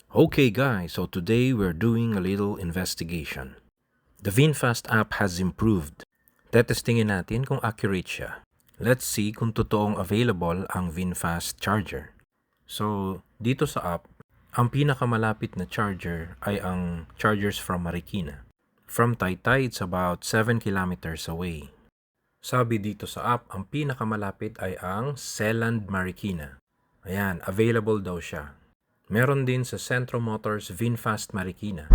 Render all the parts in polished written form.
Okay guys, so today we're doing a little investigation. The VinFast app has improved. Tetestingin natin kung accurate siya. Let's see kung totoong available ang VinFast charger. So, dito sa app, ang pinakamalapit na charger ay ang chargers from Marikina. From Taytay, it's about 7 kilometers away. Sabi dito sa app, ang pinakamalapit ay ang Seland Marikina. Ayan, available daw siya. Meron din sa Centro Motors VinFast Marikina.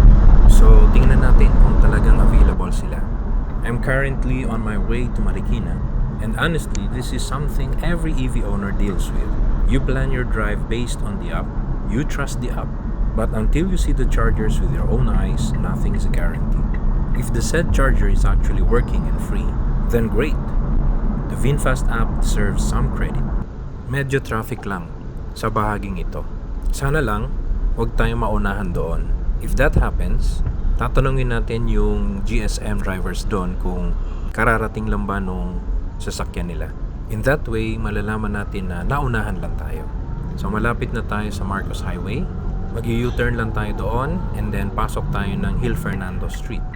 So, tingnan natin kung talagang available sila. I'm currently on my way to Marikina. And honestly, this is something every EV owner deals with. You plan your drive based on the app, you trust the app, but until you see the chargers with your own eyes, nothing is guaranteed. If the said charger is actually working and free, then great. The VinFast app deserves some credit. Medyo traffic lang sa bahaging ito. Sana lang, huwag tayong maunahan doon. If that happens, tatanungin natin yung GSM drivers doon kung kararating lang ba nung sasakyan nila. In that way, malalaman natin na naunahan lang tayo. So malapit na tayo sa Marcos Highway, mag-U-turn lang tayo doon, and then pasok tayo ng Hill Fernando Street.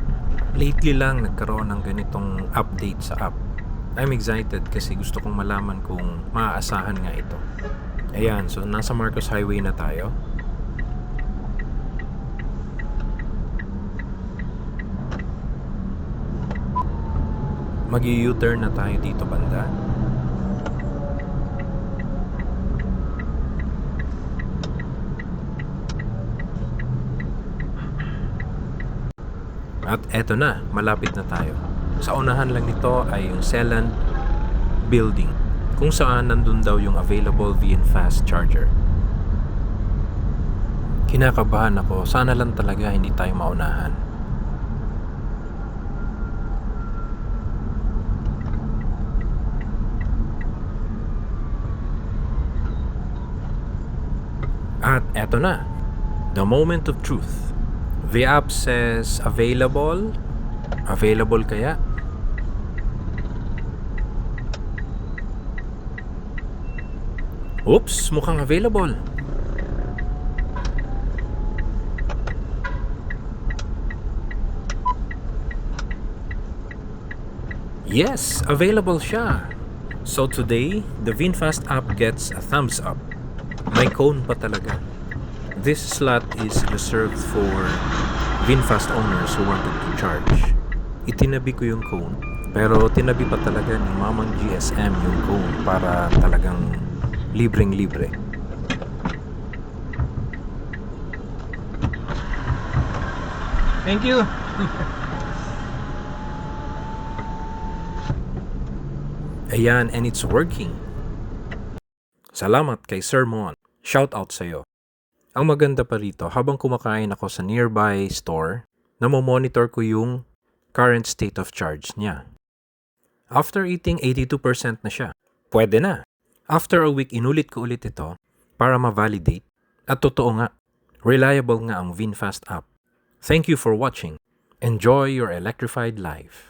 Lately lang nagkaroon ng ganitong update sa app. I'm excited kasi gusto kong malaman kung maaasahan nga ito. Ayan, so nasa Marcos Highway na tayo. Mag-U-turn na tayo dito banda. At eto na, malapit na tayo. Sa unahan lang nito ay yung Seland Building, kung saan nandun daw yung available VinFast charger. Kinakabahan ako, sana lang talaga hindi tayo maunahan. At eto na, the moment of truth. The app says available. Available kaya? Oops, mukhang available. Yes, available siya. So today, the VinFast app gets a thumbs up. May cone pa talaga. This slot is reserved for VinFast owners who wanted to charge. Itinabi ko yung cone, pero tinabi pa talaga ni Mamang GSM yung cone para talagang libreng-libre. Thank you. Ayan, and it's working. Salamat kay Sir Mon. Shout out sa'yo. Ang maganda pa rito, habang kumakain ako sa nearby store, namomonitor ko yung current state of charge niya. After eating, 82% na siya. Pwede na. After a week, inulit ko ulit ito para ma-validate. At totoo nga, reliable nga ang VinFast app. Thank you for watching. Enjoy your electrified life.